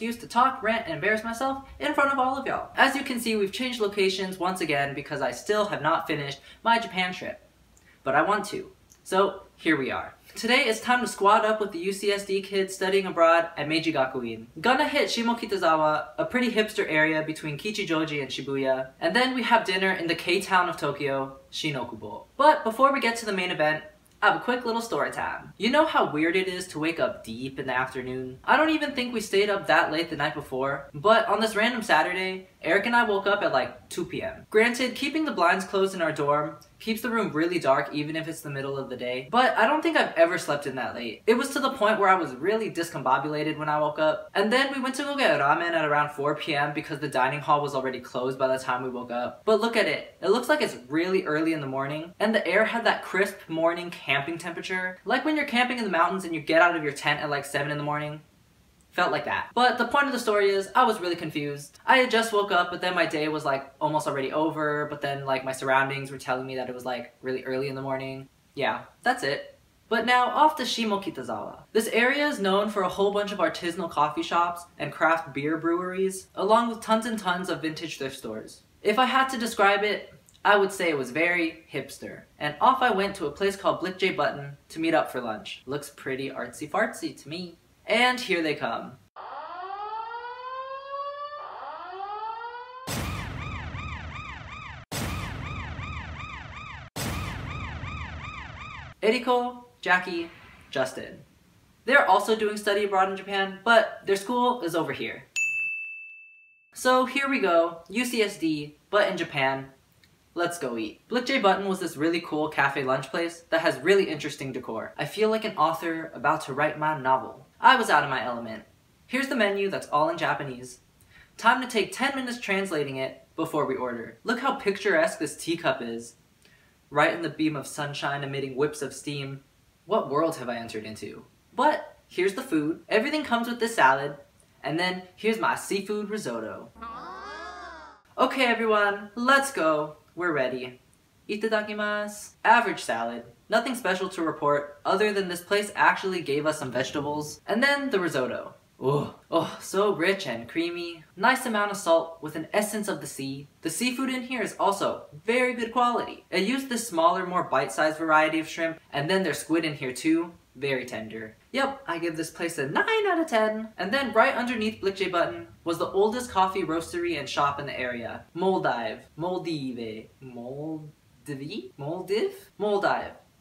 excuse to talk, rant, and embarrass myself in front of all of y'all. As you can see, we've changed locations once again because I still have not finished my Japan trip. But I want to. So here we are. Today it's time to squad up with the UCSD kids studying abroad at Meiji Gakuin. Gonna hit Shimo Kitazawa, a pretty hipster area between Kichijoji and Shibuya, and then we have dinner in the K-town of Tokyo, Shin Okubo. But before we get to the main event, I have a quick little story time. You know how weird it is to wake up deep in the afternoon? I don't even think we stayed up that late the night before, but on this random Saturday, Eric and I woke up at like 2 p.m. Granted, keeping the blinds closed in our dorm keeps the room really dark even if it's the middle of the day, but I don't think I've ever slept in that late. It was to the point where I was really discombobulated when I woke up. And then we went to go get ramen at around 4 p.m. because the dining hall was already closed by the time we woke up. But look at it. It looks like it's really early in the morning, and the air had that crisp morning camping temperature. Like when you're camping in the mountains and you get out of your tent at like 7 in the morning. Felt like that. But the point of the story is, I was really confused. I had just woke up, but then my day was like almost already over, but then like my surroundings were telling me that it was like really early in the morning. Yeah, that's it. But now off to Shimo Kitazawa. This area is known for a whole bunch of artisanal coffee shops and craft beer breweries, along with tons and tons of vintage thrift stores. If I had to describe it, I would say it was very hipster. And off I went to a place called Blick J Button to meet up for lunch. Looks pretty artsy fartsy to me. And here they come. Eriko, Jackie, Justin. They're also doing study abroad in Japan, but their school is over here. So here we go, UCSD, but in Japan. Let's go eat. Blick J Button was this really cool cafe lunch place that has really interesting decor. I feel like an author about to write my novel. I was out of my element. Here's the menu that's all in Japanese. Time to take 10 minutes translating it before we order. Look how picturesque this teacup is. Right in the beam of sunshine emitting whips of steam. What world have I entered into? But here's the food. Everything comes with this salad. And then here's my seafood risotto. Okay everyone, let's go. We're ready. Itadakimasu. Average salad. Nothing special to report other than this place actually gave us some vegetables. And then the risotto. Oh, so rich and creamy. Nice amount of salt with an essence of the sea. The seafood in here is also very good quality. I used this smaller, more bite-sized variety of shrimp, and then there's squid in here too. Very tender. Yep, I give this place a 9 out of 10. And then right underneath Blick J Button was the oldest coffee roastery and shop in the area. Moldive.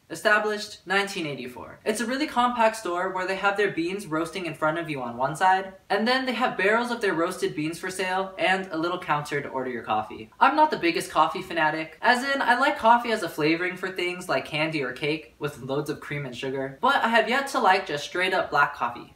Established 1984. It's a really compact store where they have their beans roasting in front of you on one side, and then they have barrels of their roasted beans for sale and a little counter to order your coffee. I'm not the biggest coffee fanatic, as in I like coffee as a flavoring for things like candy or cake with loads of cream and sugar, but I have yet to like just straight up black coffee.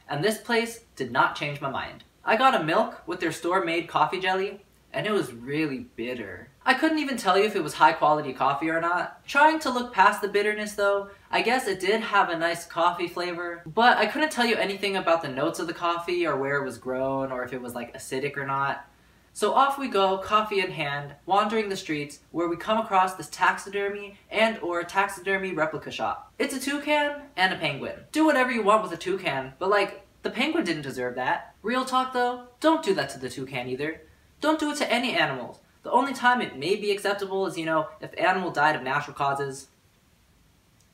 And this place did not change my mind. I got a milk with their store-made coffee jelly, and it was really bitter. I couldn't even tell you if it was high quality coffee or not. Trying to look past the bitterness though, I guess it did have a nice coffee flavor, but I couldn't tell you anything about the notes of the coffee or where it was grown or if it was like acidic or not. So off we go, coffee in hand, wandering the streets where we come across this taxidermy or taxidermy replica shop. It's a toucan and a penguin. Do whatever you want with a toucan, but like, the penguin didn't deserve that. Real talk though, don't do that to the toucan either. Don't do it to any animals. The only time it may be acceptable is, if the animal died of natural causes.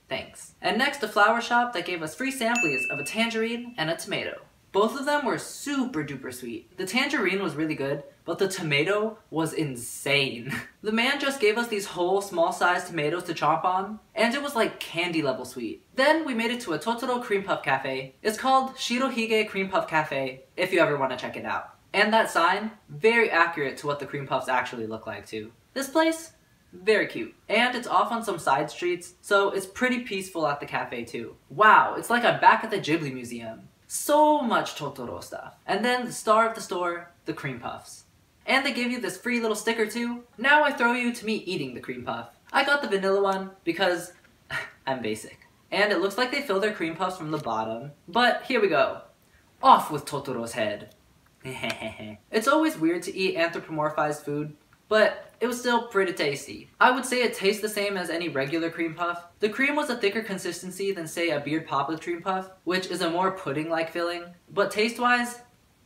Thanks. And next, a flower shop that gave us free samples of a tangerine and a tomato. Both of them were super duper sweet. The tangerine was really good, but the tomato was insane. The man just gave us these whole small-sized tomatoes to chomp on, and it was like candy level sweet. Then we made it to a Totoro cream puff cafe. It's called Shirohige Cream Puff Cafe, if you ever want to check it out. And that sign, very accurate to what the cream puffs actually look like too. This place, very cute. And it's off on some side streets, so it's pretty peaceful at the cafe too. Wow, it's like I'm back at the Ghibli Museum. So much Totoro stuff. And then the star of the store, the cream puffs. And they give you this free little sticker too. Now I throw you to me eating the cream puff. I got the vanilla one because I'm basic. And it looks like they fill their cream puffs from the bottom. But here we go. Off with Totoro's head. It's always weird to eat anthropomorphized food, but it was still pretty tasty. I would say it tastes the same as any regular cream puff. The cream was a thicker consistency than say a beard poplar cream puff, which is a more pudding-like filling, but taste-wise,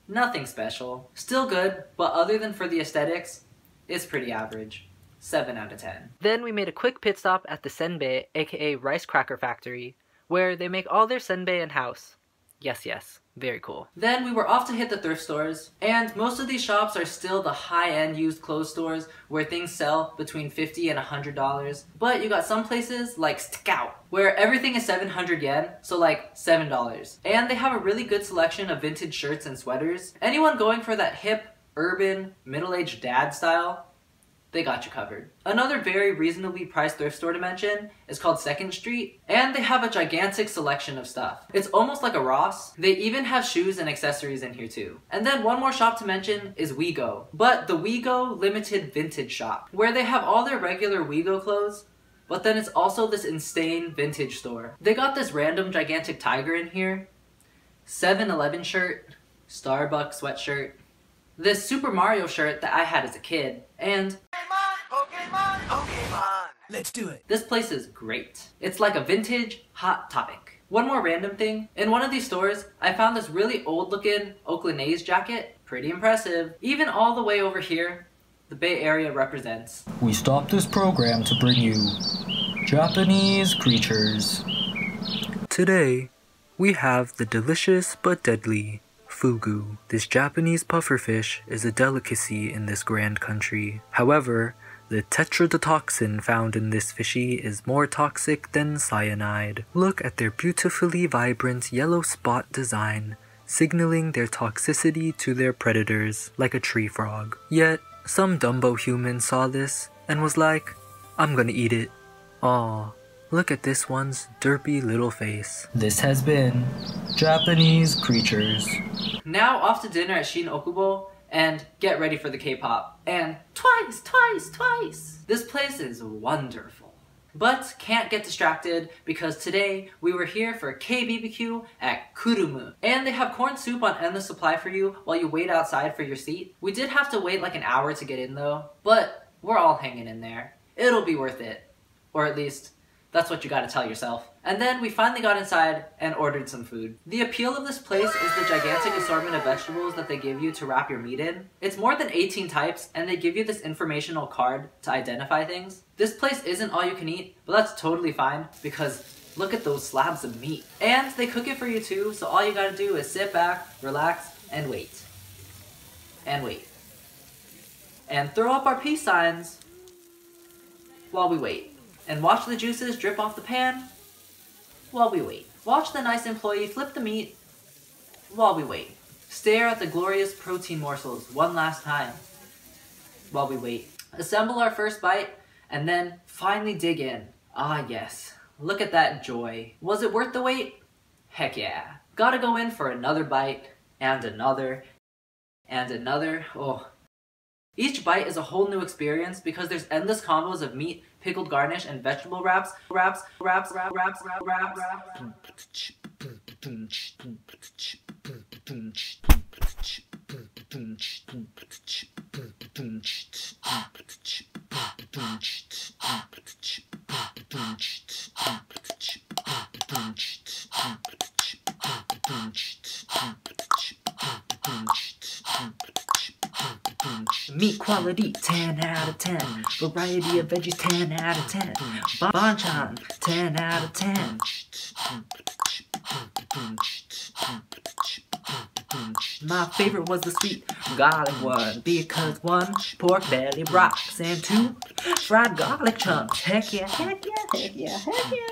Nothing special. Still good, but other than for the aesthetics, it's pretty average. 7 out of 10. Then we made a quick pit stop at the senbei, aka rice cracker factory, where they make all their senbei in-house. Yes, very cool. Then we were off to hit the thrift stores, and most of these shops are still the high-end used clothes stores where things sell between $50 and $100. But you got some places like C.T.O, where everything is 700 yen, so like $7. And they have a really good selection of vintage shirts and sweaters. Anyone going for that hip, urban, middle-aged dad style, they got you covered. Another very reasonably priced thrift store to mention is called 2nd Street, and they have a gigantic selection of stuff. It's almost like a Ross. They even have shoes and accessories in here too. And then one more shop to mention is WeGo, but the WeGo Limited Vintage Shop, where they have all their regular WeGo clothes, but then it's also this insane vintage store. They got this random gigantic tiger in here, 7-Eleven shirt, Starbucks sweatshirt, this Super Mario shirt that I had as a kid, and Pokemon! Let's do it! This place is great. It's like a vintage hot topic. One more random thing, in one of these stores, I found this really old looking Oakland jacket. Pretty impressive. Even all the way over here, the Bay Area represents. We stopped this program to bring you Japanese creatures. Today, we have the delicious but deadly fugu. This Japanese pufferfish is a delicacy in this grand country. However, the tetrodotoxin found in this fishy is more toxic than cyanide. Look at their beautifully vibrant yellow spot design, signaling their toxicity to their predators, like a tree frog. Yet, some Dumbo human saw this and was like, I'm gonna eat it. Aw, look at this one's derpy little face. This has been Japanese Creatures. Now off to dinner at Shin Okubo, and get ready for the K-pop. And twice! This place is wonderful. But can't get distracted because today we were here for K-BBQ at Kurumu. And they have corn soup on endless supply for you while you wait outside for your seat. We did have to wait like an hour to get in though, but we're all hanging in there. It'll be worth it. Or at least, that's what you gotta tell yourself. And then we finally got inside and ordered some food. The appeal of this place is the gigantic assortment of vegetables that they give you to wrap your meat in. It's more than 18 types, and they give you this informational card to identify things. This place isn't all you can eat, but that's totally fine because look at those slabs of meat. And they cook it for you too, so all you gotta do is sit back, relax, and wait. And wait. And throw up our peace signs while we wait. And watch the juices drip off the pan while we wait. Watch the nice employee flip the meat while we wait. Stare at the glorious protein morsels one last time while we wait. Assemble our first bite and then finally dig in. Ah yes, look at that joy. Was it worth the wait? Heck yeah. Gotta go in for another bite and another and another. Oh. Each bite is a whole new experience because there's endless combos of meat, pickled garnish, and vegetable wraps. Meat quality, 10 out of 10. Variety of veggies, 10 out of 10. Banchan, 10 out of 10. My favorite was the sweet garlic one, because 1, pork belly rocks, and 2, fried garlic chunks. Heck yeah, heck yeah, heck yeah, heck yeah.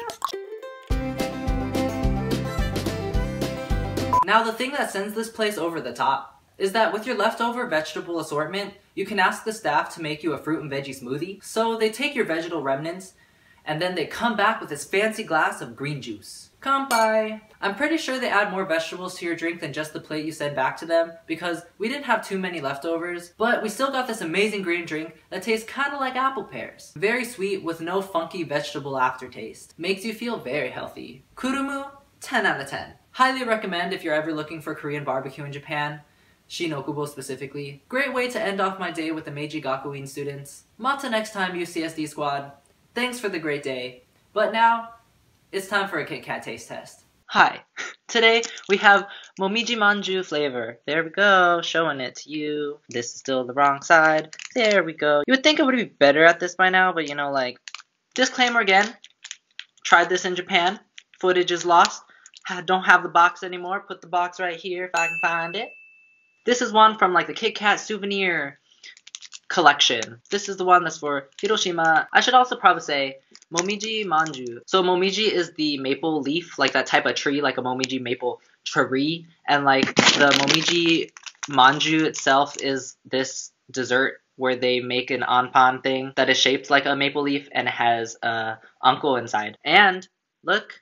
Now the thing that sends this place over the top is that with your leftover vegetable assortment, you can ask the staff to make you a fruit and veggie smoothie. So they take your vegetable remnants, and then they come back with this fancy glass of green juice. Kanpai! I'm pretty sure they add more vegetables to your drink than just the plate you send back to them, because we didn't have too many leftovers, but we still got this amazing green drink that tastes kinda like apple pears. Very sweet with no funky vegetable aftertaste. Makes you feel very healthy. Kurumu, 10 out of 10. Highly recommend if you're ever looking for Korean barbecue in Japan. Shin Okubo specifically. Great way to end off my day with the Meiji Gakuin students. Mata next time, UCSD squad. Thanks for the great day. But now, it's time for a Kit Kat taste test. Hi. Today, we have Momiji manju flavor. There we go, showing it to you. This is still the wrong side. There we go. You would think I would be better at this by now, but you know, like, disclaimer again. Tried this in Japan. Footage is lost. Don't have the box anymore. Put the box right here if I can find it. This is one from like the Kit Kat souvenir collection. This is the one that's for Hiroshima. I should also probably say Momiji manju. So Momiji is the maple leaf, like that type of tree, like a Momiji maple tree. And like the Momiji manju itself is this dessert where they make an anpan thing that is shaped like a maple leaf and has a uncle inside. And look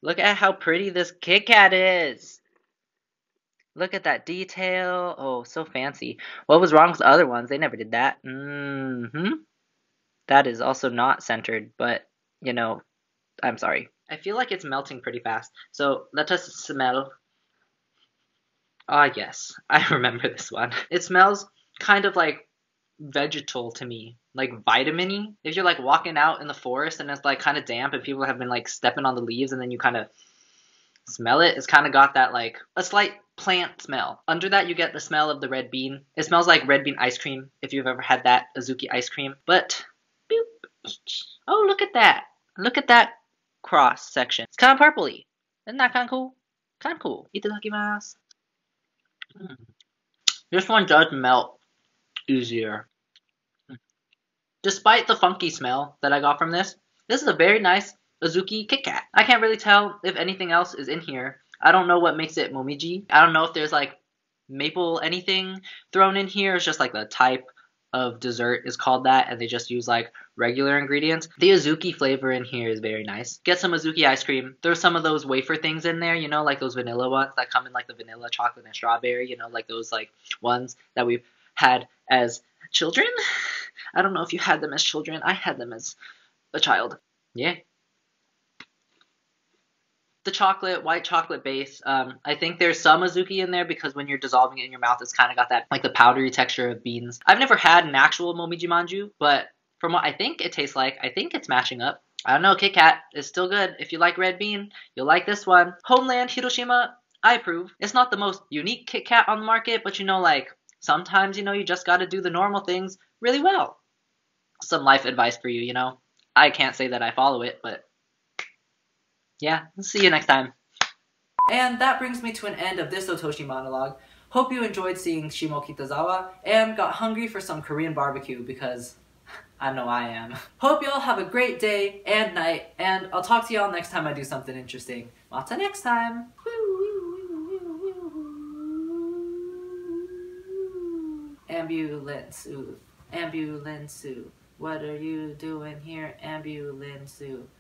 at how pretty this Kit Kat is. Look at that detail. Oh, so fancy. What was wrong with the other ones? They never did that. That is also not centered, but, you know, I'm sorry. I feel like it's melting pretty fast. So, let us smell. Ah, yes. I remember this one. It smells kind of like vegetal to me. Like vitamin-y. If you're, like, walking out in the forest and it's, like, kind of damp and people have been, like, stepping on the leaves and then you kind of smell it, it's kind of got that, like, a slight plant smell. Under that, you get the smell of the red bean. It smells like red bean ice cream, if you've ever had that, Azuki ice cream. But, boop. Oh, look at that. Look at that cross section. It's kind of purpley. Isn't that kind of cool? Kind of cool. Itadakimasu. This one does melt easier. Despite the funky smell that I got from this is a very nice Azuki Kit Kat. I can't really tell if anything else is in here. I don't know what makes it Momiji. I don't know if there's like maple anything thrown in here. It's just like the type of dessert is called that and they just use like regular ingredients. The Azuki flavor in here is very nice. Get some Azuki ice cream. There's some of those wafer things in there, you know, like those vanilla ones that come in like the vanilla, chocolate, and strawberry, you know, like those like ones that we've had as children. I don't know if you had them as children. I had them as a child. Yeah. The chocolate, white chocolate base. I think there's some Azuki in there because when you're dissolving it in your mouth, it's kind of got that, like the powdery texture of beans. I've never had an actual Momiji manju, but from what I think it tastes like, I think it's matching up. I don't know, Kit Kat is still good. If you like red bean, you'll like this one. Homeland, Hiroshima, I approve. It's not the most unique Kit Kat on the market, but you know, like, sometimes, you know, you just gotta do the normal things really well. Some life advice for you, you know. I can't say that I follow it, but yeah, see you next time. And that brings me to an end of this Otoshi monologue. Hope you enjoyed seeing Shimo Kitazawa and got hungry for some Korean barbecue because I know I am. Hope y'all have a great day and night, and I'll talk to y'all next time I do something interesting. Mata next time! Ambulance, ooh. Ambulance, ooh. What are you doing here, ambulance, ooh?